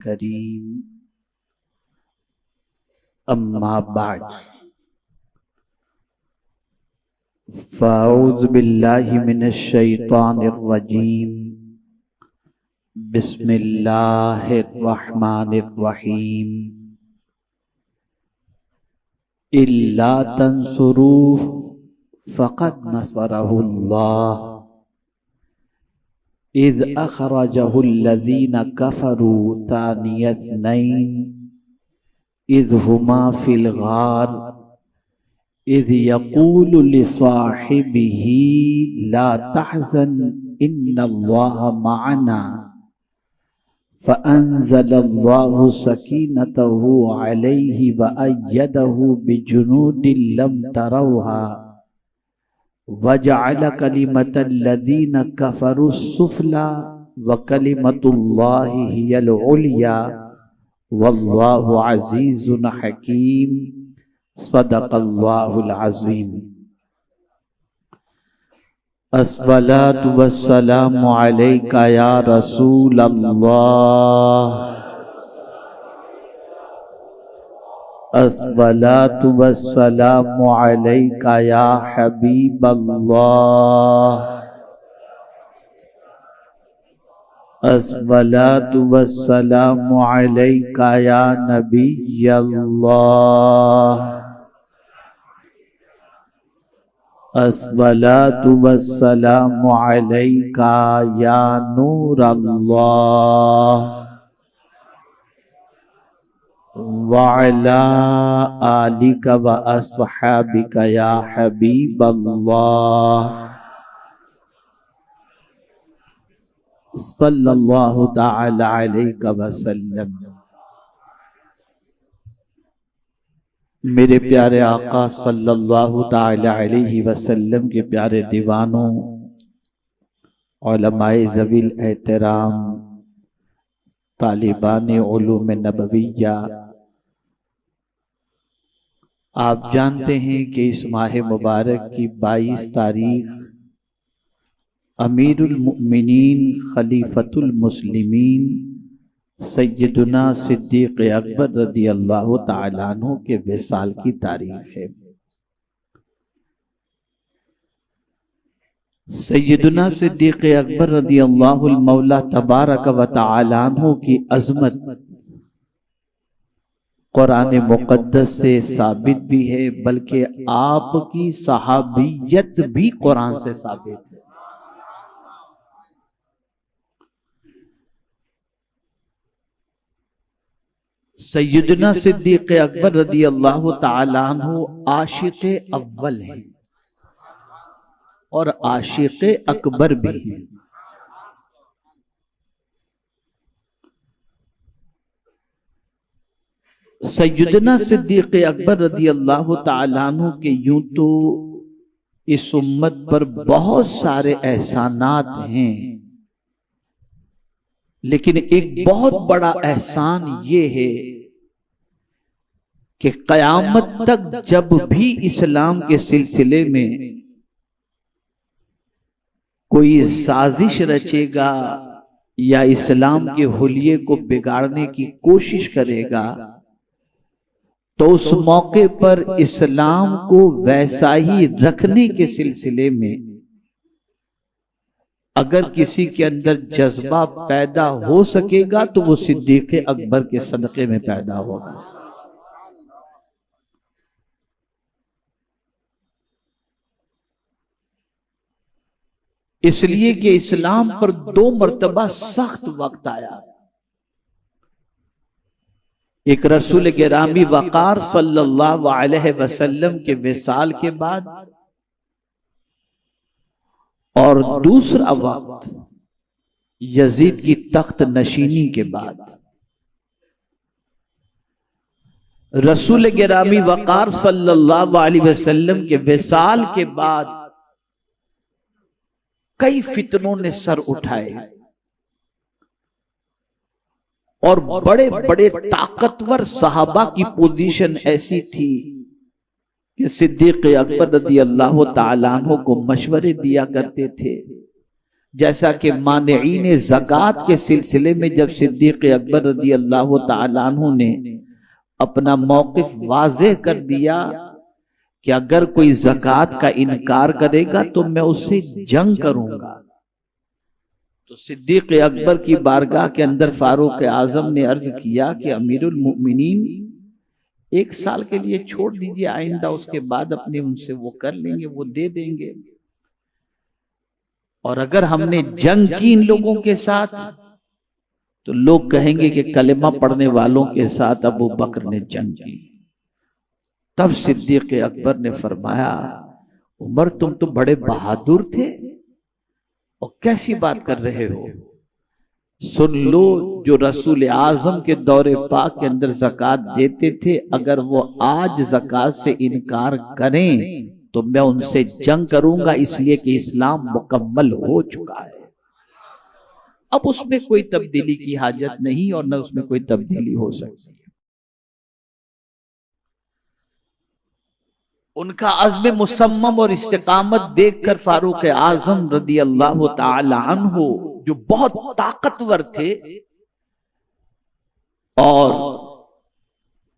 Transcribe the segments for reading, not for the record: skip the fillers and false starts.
करीम अम्मा बाद फ़अऊज़ु बिल्लाहि मिनश शैतानिर रजीम बिस्मिल्लाहिर रहमानिर रहीम इल्ला तंसुरूहु फ़क़द नसरहुल्लाह इज़ अख़रजहुल्लज़ीना कफ़रू सानियस्नैन इज़ हुमा फ़िल ग़ार इज़ यक़ूलु लिसाहिबिही ला तहज़न इन्नल्लाहा मअना फ़अंज़लल्लाहु सकीनतहु अलैहि व अय्यदहु बिजुनूदिन लम तरौहा वजअल कलिमतल्लज़ीना कफ़रू सुफ़ला व कलिमतुल्लाहि हियल उलिया वल्लाहु अज़ीज़ुन हकीम सदक़ल्लाहुल अज़ीम। अस्सलातु वस्सलामु अलैका या रसूल अल्लाह अस्सलातु वस्सलामु अलैका या हबीब अल्लाह अस्सलातु वस्सलामु अलैका या नबी अल्लाह अस्सलातु वस्सलामु अलैका या नूर अल्लाह वअला आलिका व अस्हाबिका या हबीब अल्लाह सल्लल्लाहु तआला अलैहि वसल्लम। मेरे प्यारे आका सल्लल्लाहु तआला अलैहि वसल्लम के प्यारे दीवानों, उलमाए ज़वील एहतराम, तालिबान उलूम नबविया, आप जानते हैं कि इस माह मुबारक की 22 तारीख अमीरुल मुमिनीन खलीफतुल मुस्लिमीन सैयदुना सिद्दीक़ अकबर रदी अल्लाह तआला अन्हु के विसाल की तारीख है। सैयदुना सिद्दीक़ अकबर रदी अल्लाहुल मौला तबारक व तआला अन्हु की अज़मत कुरान मुक़द्दस से साबित भी है, बल्कि आपकी सहाबियत भी कुरान से साबित है। सैयदना सिद्दीक़ अकबर रदी अल्लाह तआला अन्हु आशिक़े अव्वल हैं और आशिक़े अकबर भी हैं। सैयदना सिद्दीक़ अकबर रदी अल्लाह तआला अन्हु के यूं तो इस उम्मत पर बहुत सारे एहसानात हैं, लेकिन एक बहुत बड़ा एहसान ये है कि क़यामत तक जब भी इस्लाम के सिलसिले में कोई साजिश रचेगा या इस्लाम के हुलिये को बिगाड़ने की कोशिश करेगा तो उस मौके पर इस्लाम को वैसा ही रखने के सिलसिले में अगर किसी के अंदर जज्बा पैदा हो सकेगा तो वो सिद्दीक़ अकबर के सदक़े में पैदा होगा। इसलिए कि इस्लाम पर 2 मर्तबा सख्त वक्त आया। एक रसूल गिरामी वक़ार सल्लल्लाहु अलैहि वसल्लम के विसाल के बाद और दूसरा वक्त यजीद की तख्त नशीनी के बाद। रसूल गिरामी वक़ार सल्लल्लाहु अलैहि वसल्लम के विसाल के बाद कई फितनों ने सर उठाए और बड़े बड़े ताकतवर सहाबा की पोजीशन ऐसी थी कि सिद्दीक़ अकबर रज़ी अल्लाह तआला अन्हु को मशवरे दिया करते थे जैसा कि मानिईन ज़कात के सिलसिले में जब सिद्दीक़ अकबर रज़ी अल्लाह तआला अन्हु ने अपना मौक़िफ़ वाज़ेह कर दिया कि अगर कोई ज़कात का इनकार करेगा तो मैं उससे जंग करूंगा, तो सिद्दीक़ अकबर की बारगाह के अंदर फारूक आज़म ने अर्ज किया कि अमीरुल मोमिनीन 1 साल के लिए छोड़ दीजिए, आइंदा उसके बाद अपने उनसे वो कर लेंगे, वो दे देंगे। और अगर हमने जंग की इन लोगों के साथ तो लोग कहेंगे कि कलेमा पढ़ने वालों के साथ अबू बकर ने जंग की। तब सिद्दीक़ अकबर ने फरमाया, उमर तुम तो बड़े बहादुर थे और कैसी बात कर रहे हो, सुन लो जो रसूल आजम के दौरे पाक के अंदर ज़कात देते थे, अगर वो आज ज़कात से इनकार करें तो मैं उनसे जंग करूंगा, इसलिए कि इस्लाम मुकम्मल हो चुका है। अब उसमें कोई तब्दीली की हाजत नहीं और न उसमें कोई तब्दीली हो सकती है। उनका अज़्म मुसम्मम और इस्तिकामत देखकर फारूक आज़म रज़ी अल्लाह तआला अन्हु, जो बहुत ताकतवर थे और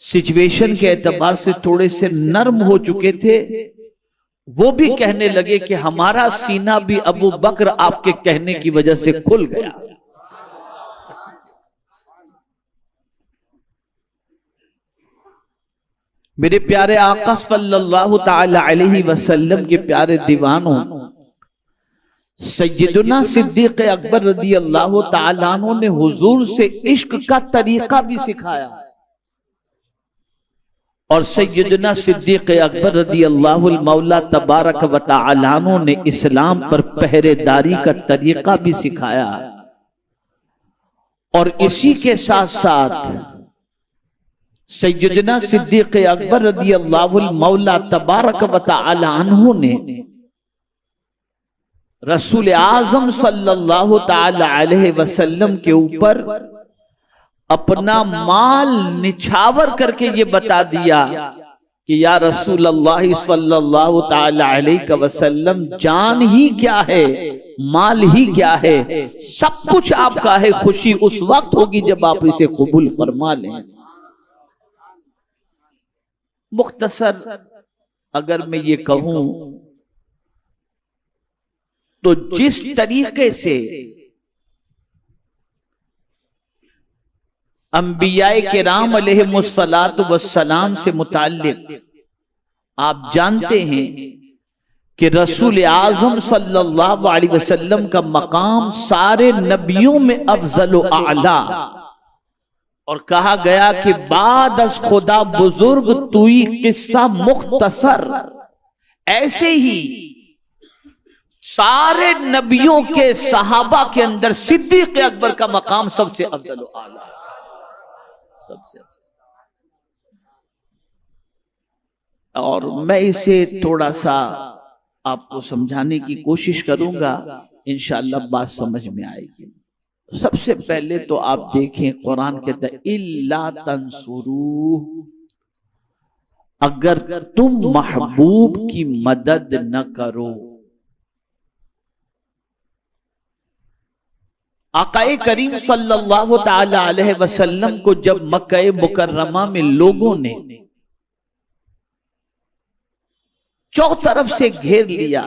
सिचुएशन के एतबार से थोड़े से नर्म हो चुके थे, वो भी कहने लगे कि हमारा सीना भी अबू बकर आपके कहने की वजह से खुल गया। मेरे प्यारे आका सल्लल्लाहु तआला अलैहि वसल्लम के प्यारे दीवानों, सैयदुना सिद्दीक़ अकबर रज़ी अल्लाह तआला अन्हु ने हुजूर से इश्क का तरीका भी सिखाया और सैयदना सिद्दीक़ अकबर रज़ी अल्लाहुल मौला तबारक व तआला अन्हु ने इस्लाम पर पहरेदारी का तरीका भी सिखाया। और इसी के साथ साथ सैयदना सिद्दीक़ अकबर रज़ी अल्लाहुल मौला तबारक व तआला अन्हु ने रसूल आज़म सल्लल्लाहु तआला अलैहि वसल्लम के ऊपर अपना माल निछावर करके ये बता दिया कि या रसूल अल्लाह सल्लल्लाहु तआला अलैहि वसल्लम, जान ही क्या है, माल ही क्या है, सब कुछ आपका है, खुशी उस वक्त होगी जब आप इसे कबूल फरमा लें। मुख्तसर अगर मैं ये कहूं तो जिस तरीके से अंबियाए किराम अलैहिमुस्सलातु वस्सलाम से मुताल्लिक आप जानते हैं कि रसूल आज़म सल्लल्लाहु अलैहि वसल्लम का मकाम सारे नबियों में अफजल व आला, और कहा गया कि बाद अज खुदा बुजुर्ग तुई किस्सा मुख्तसर। ऐसे ही सारे नबियों के सहाबा के अंदर सिद्दीक़ अकबर का मकाम सबसे अफजल व आला, सबसे। और मैं इसे थोड़ा सा आपको समझाने की कोशिश करूंगा, इंशाअल्लाह बात समझ में आएगी। सबसे पहले तो आप देखें, कुरान कहता है इल्ला तंसुरू, अगर तुम महबूब की मदद न करो। आकाए करीम सल्लल्लाहु तआला अलैहि वसल्लम को जब मक्का मुकर्रमा में लोगों ने चौतरफ से घेर लिया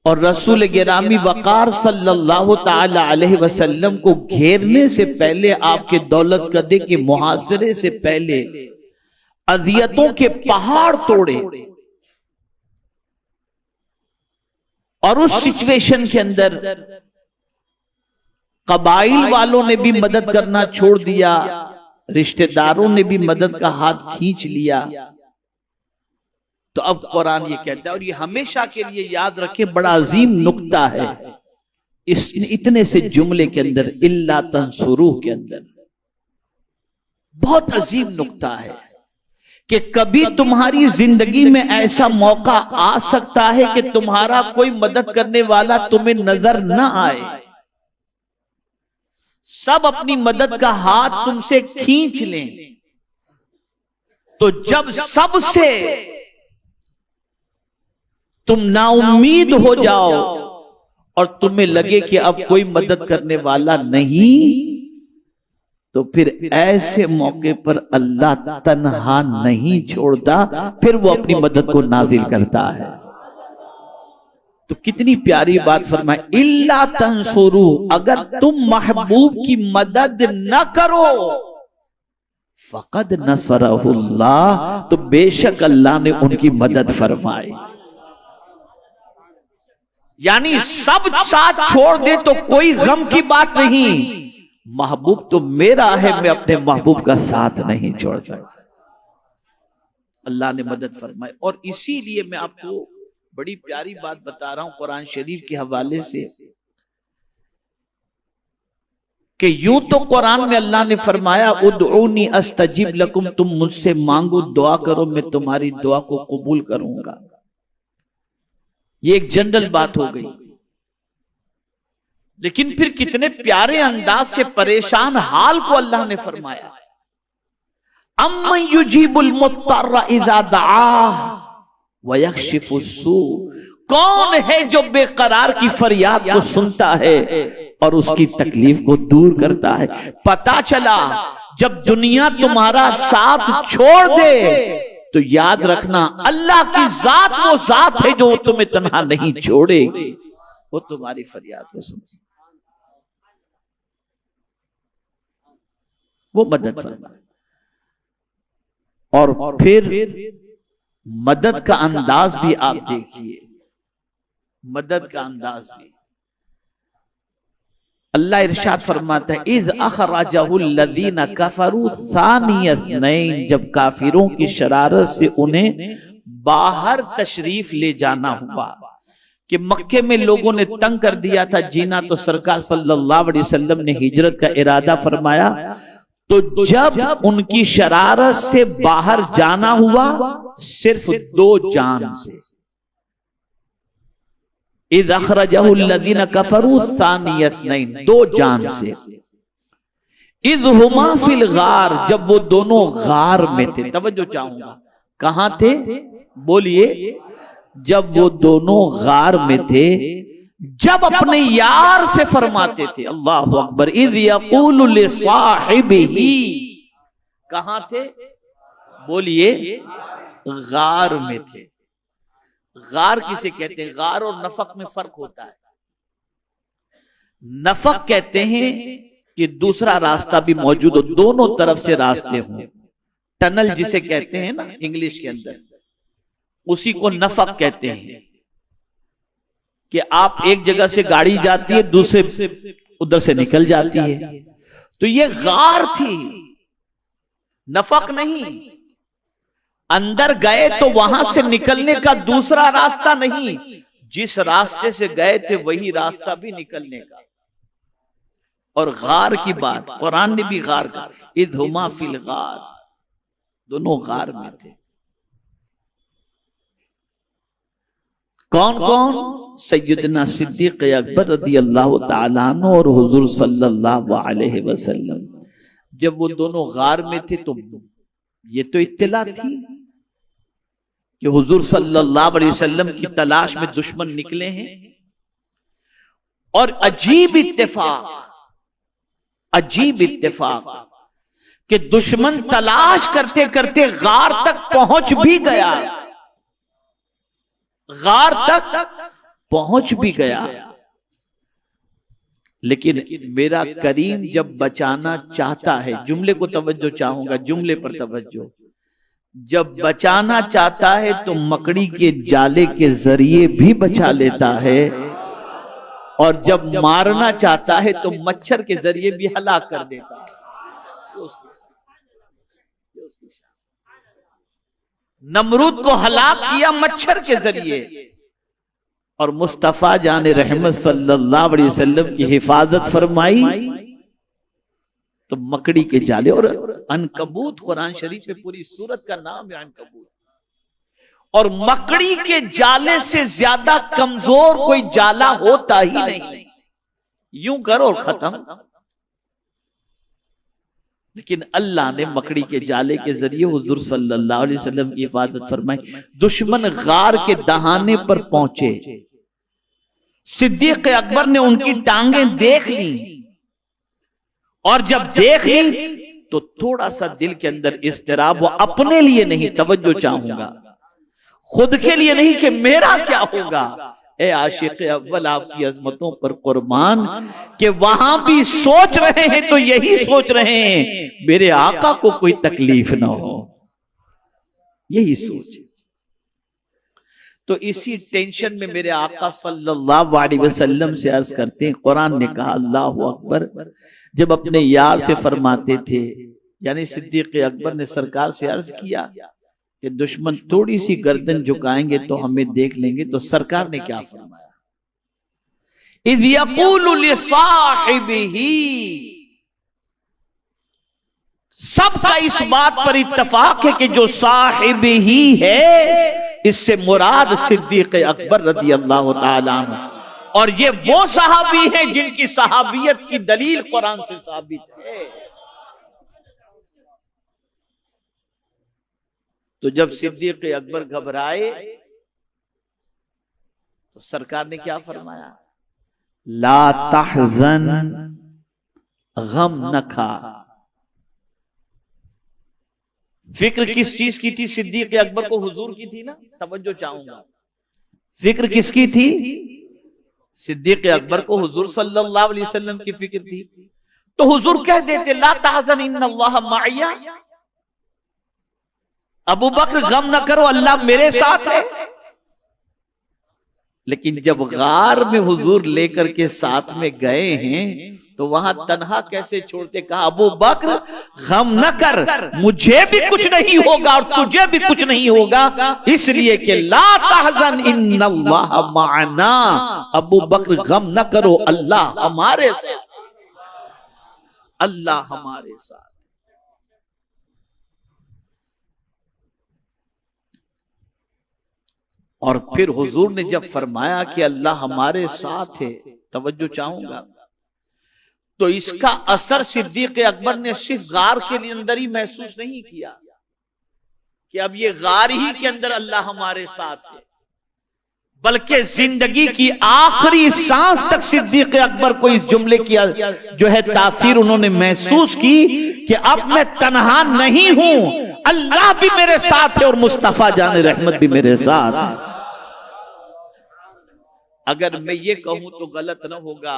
और रसूल गिरामी वकार सल्लल्लाहु तआला अलैहि वसल्लम को घेरने से पहले, आपके दौलत कदे के मुहासरे से पहले अजियतों के पहाड़ तोड़े, और उस सिचुएशन के अंदर कबाइल वालों ने भी मदद करना छोड़ दिया, रिश्तेदारों ने भी मदद का हाथ खींच लिया। तो अब कुरान ये कहता है, और ये हमेशा के लिए याद रखें, बड़ा अजीम नुक्ता है इस इतने से जुमले के अंदर, इल्ला तंसुरू के अंदर बहुत अजीम नुक्ता है कि कभी तुम्हारी जिंदगी में ऐसा मौका आ सकता है कि तुम्हारा कोई मदद करने वाला तुम्हें नजर न आए, सब अपनी मदद का हाथ तुमसे खींच लें। तो जब सबसे तुम नाउम्मीद हो जाओ और तुम्हें लगे कि अब कोई मदद करने वाला नहीं, तो फिर ऐसे मौके पर अल्लाह तन्हा नहीं छोड़ता, फिर वो अपनी मदद को नाजिल करता है। तो कितनी प्यारी बात फरमाए, इल्ला तंसुरू, अगर तुम महबूब की मदद न करो, फकद नसरहुल्लाह, तो बेशक अल्लाह ने उनकी मदद फरमाई। यानी सब साथ छोड़ दे तो कोई गम की बात नहीं, महबूब तो मेरा है, मैं अपने महबूब का साथ नहीं छोड़ सकता। अल्लाह ने मदद फरमाई। और इसीलिए मैं आपको बड़ी प्यारी बात बता रहा हूं कुरान शरीफ के हवाले से, कि यूं तो कुरान में अल्लाह ने फरमाया उदऊनी अस्तजिब लकुम, तुम मुझसे मांगो, दुआ करो, मैं तुम्हारी दुआ को कबूल करूंगा। ये एक जनरल बात हो गई। लेकिन फिर कितने प्यारे अंदाज से परेशान हाल को अल्लाह ने फरमाया, अम्मन युजीबुल मुत्तर्रा इज़ा दआह व यक्शिफुस्सू, कौन है जो बेकरार की फरियाद को सुनता है और उसकी तकलीफ को दूर करता है। पता चला जब दुनिया तुम्हारा साथ छोड़ दे तो याद रखना अल्लाह की जात वो जात है जो तुम्हें तन्हा नहीं छोड़ेगी, वो तुम्हारी फरियाद को सुने, वो मदद फरमाए। और फिर मदद का अंदाज भी आप देखिए, मदद का अंदाज भी अल्लाह इरशाद फरमाता है, इज़ अखरजहुल लज़ीना कफरू सानियतनैन, जब काफिरों की शरारत से उन्हें बाहर तशरीफ ले जाना हुआ, कि मक्के में लोगों ने तंग कर दिया था जीना, तो सरकार सल्लल्लाहु अलैहि वसल्लम ने हिजरत का इरादा फरमाया। तो जब उनकी शरारत से बाहर जाना हुआ, सिर्फ 2 जान से, इज़ अखरजहुल लज़ीना कफरू सानियतनैन, 2 जान से, इज़ हुमा फिल गार, जब वो दोनों गार में थे। तवज्जो चाहूंगा, कहां थे बोलिए, जब वो दोनों गार में थे, जब अपने यार से फरमाते थे, अल्लाहु अकबर, इज़ यक़ूलु लिसाहिबिही, कहां थे बोलिए, गार में थे। गार किसे कहते हैं? गार और नफक में फर्क होता है। नफक कहते हैं कि दूसरा रास्ता भी मौजूद हो, दोनों तरफ से रास्ते हों, टनल जिसे कहते हैं ना इंग्लिश के अंदर, उसी को नफक कहते हैं। कि आप एक जगह से गाड़ी जाती है, दूसरे उधर से निकल जाती है, तो ये गार थी, नफक नहीं। अंदर गए तो वहां से निकलने का दूसरा रास्ता नहीं, जिस रास्ते से गए थे वही रास्ता भी निकलने का। और गार की बात कुरान ने भी गार का, इज़ हुमा फिल गार, दोनों गार में थे। कौन कौन? सैयदना सिद्दीक अकबर रदियल्लाहु ताला अन्हु और हुजूर सल्लल्लाहु अलैहि वसल्लम। जब वो दोनों गार में थे तो ये तो इत्तला थी कि हुजूर सल्लल्लाहु अलैहि वसल्लम की तलाश में दुश्मन निकले हैं। और अजीब इत्तेफाक कि दुश्मन तलाश करते करते गार तक पहुंच भी गया, गार तक पहुंच भी गया। लेकिन मेरा करीम जब बचाना चाहता है, जुमले को तवज्जो चाहूंगा, जुमले पर तवज्जो, जब बचाना चाहता है तो मकड़ी के जाले के जरिए भी बचा लेता है, और जब मारना चाहता है तो मच्छर के जरिए भी हलाक कर देता है। नमरूद को हलाक किया मच्छर के जरिए, और मुस्तफा जाने रहमत सल्लल्लाहु अलैहि वसल्लम की हिफाजत फरमाई तो मकड़ी के जाले। और अनकबूत, कुरान शरीफ में पूरी सूरत का नाम है अनकबूत। और मकड़ी के जाले से ज्यादा कमजोर कोई जाला होता ही नहीं, यूं करो और खत्म। लेकिन अल्लाह ने मकड़ी के जाले के जरिए हुजूर सल्लल्लाहु अलैहि वसल्लम की हिफाजत फरमाई। दुश्मन गार के दहाने पर पहुंचे, सिद्दीक अकबर ने उनकी टांगें देख ली, और जब देख ली तो थोड़ा सा दिल के अंदर इस्तिराब, वो अपने लिए नहीं, तवज्जो चाहूंगा, खुद के लिए नहीं कि मेरा क्या होगा। ए आशिक अव्वल, आपकी अजमतों पर कुर्बान, कि वहां भी सोच रहे हैं तो यही सोच रहे हैं मेरे आका को कोई तकलीफ ना हो, यही सोच। तो इसी टेंशन में मेरे आका सल्लल्लाहु अलैहि वसल्लम से अर्ज करते हैं, कुरान ने कहा अल्लाहु अकबर, जब अपने यार से फरमाते थे, यानी सिद्दीक अकबर ने सरकार से अर्ज किया कि दुश्मन थोड़ी सी गर्दन झुकाएंगे तो हमें देख लेंगे, तो सरकार ने क्या फरमाया, इज़ यक़ूलु लिसाहिबिही, सबका इस बात पर इत्तफाक है कि जो साहिब ही है, इससे मुराद सिद्दीक अकबर रज़ी अल्लाह ताला अन्हु, और ये वो सहाबी हैं जिनकी सहाबियत की दलील कुरान से साबित है। तो जब सिद्दीक अकबर घबराए तो सरकार ने क्या फरमाया, ला तहज़न, गम न खा। फिक्र किस चीज की थी सिद्दीक अकबर को? हुजूर की थी ना, तवज्जो चाहूंगा। फिक्र किसकी थी? सिद्दीक अकबर को हुजूर सल्लल्लाहु अलैहि वसल्लम की फिक्र थी। तो हुजूर कह देते ला तहज़न इन्नल्लाह माइया, अबू बकर गम न करो, अल्लाह मेरे साथ है। लेकिन जब गार में हुजूर लेकर के साथ में गए हैं तो वहां तन्हा कैसे छोड़ते? कहा अबू बकर गम न कर, मुझे भी कुछ नहीं होगा और तुझे भी कुछ नहीं होगा, इसलिए कि ला तहज़न इन्नल्लाह माअना, अबू बकर गम न करो, अल्लाह हमारे साथ, अल्लाह हमारे साथ। और फिर हुजूर ने जब फरमाया कि अल्लाह हमारे साथ है, तवज्जो चाहूंगा, तो इसका असर सिद्दीक अकबर ने सिर्फ गार के अंदर ही महसूस नहीं किया कि अब ये गार ही के अंदर अल्लाह हमारे साथ है, बल्कि जिंदगी की आखिरी सांस तक सिद्दीक अकबर को इस जुमले की जो है तासीर उन्होंने महसूस की कि अब मैं तन्हा नहीं हूं, अल्लाह भी मेरे साथ है और मुस्तफा जाने रहमत भी मेरे साथ है। अगर मैं ये कहूं तो गलत न होगा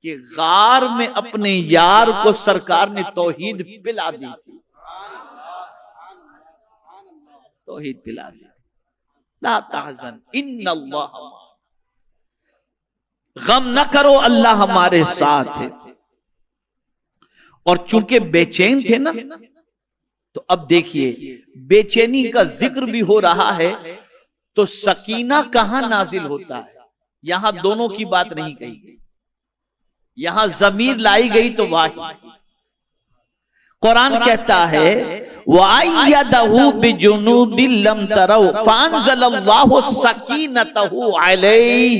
कि गार में अपने यार को सरकार ने तौहीद पिला दी थी, तौहीद पिला दी। ला तहज़न इन्नल्लाह, गम न करो, अल्लाह हमारे साथ है। और चूंकि बेचैन थे ना, तो अब देखिए बेचैनी का जिक्र भी हो रहा है, तो सकीना कहां नाजिल होता है? यहां दोनों की बात नहीं कही गई, यहां जमीर लाई गई तो वाहिद। कुरान कहता है वअय्यदहु बिजुनूदिन लम तरौ फअंज़लल्लाहु सकीनतहु अलैहि,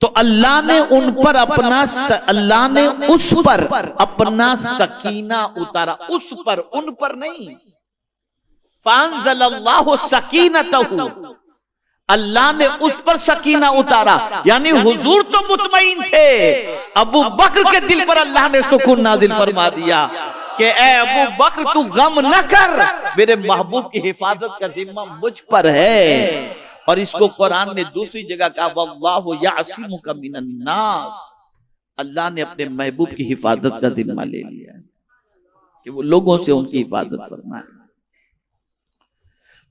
तो अल्लाह ने उन पर अल्लाह ने उस पर अपना सकीना उतारा, उस पर, उन पर नहीं। फअंज़लल्लाहु सकीनतहु, अल्लाह ने उस पर सकीना उतारा, यानी हुजूर तो मुतमईन थे, अबू बकर के दिल पर अल्लाह ने सुकून नाजिल फरमा दिया कि ए अबू बकर तू गम न कर, मेरे महबूब की हिफाजत का जिम्मा मुझ पर है। और इसको कुरान ने दूसरी जगह कहा वल्लाहु यअसिमुका मिनन नास, अल्लाह ने अपने महबूब की हिफाजत का जिम्मा ले लिया कि वो लोगों से उनकी हिफाजत फरमाए।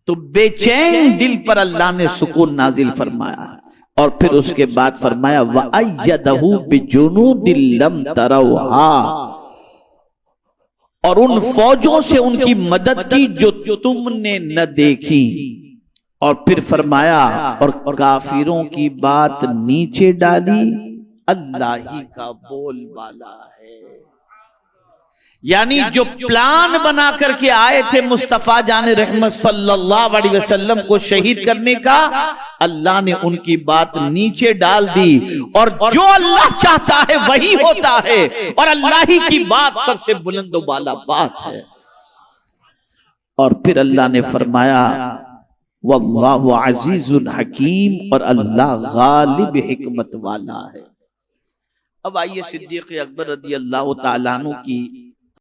तो बेचैन दिल पर अल्लाह ने सुकून नाजिल फरमाया, और फिर उसके बाद फरमाया वअय्यदहु बिजुनूदिन लम तरौहा, और उन फौजों से उनकी मदद की जो तुमने न देखी। और फिर फरमाया और काफिरों की बात नीचे डाली, अल्लाह ही का बोलबाला है। यानी जो प्लान बना करके आए थे मुस्तफा जाने रहमत सल्लल्लाहु अलैहि वसल्लम को शहीद करने का, अल्लाह ने उनकी बात नीचे डाल दी, और जो अल्लाह चाहता है वही होता है, और अल्लाह ही की बात सबसे बुलंद वाला बात है। और फिर अल्लाह ने फरमाया वल्लाहु अजीजुल हकीम, और अल्लाह गालिब हिकमत वाला है। अब आइए सिद्दीक़ अकबर रज़ी अल्लाह तआला अन्हु की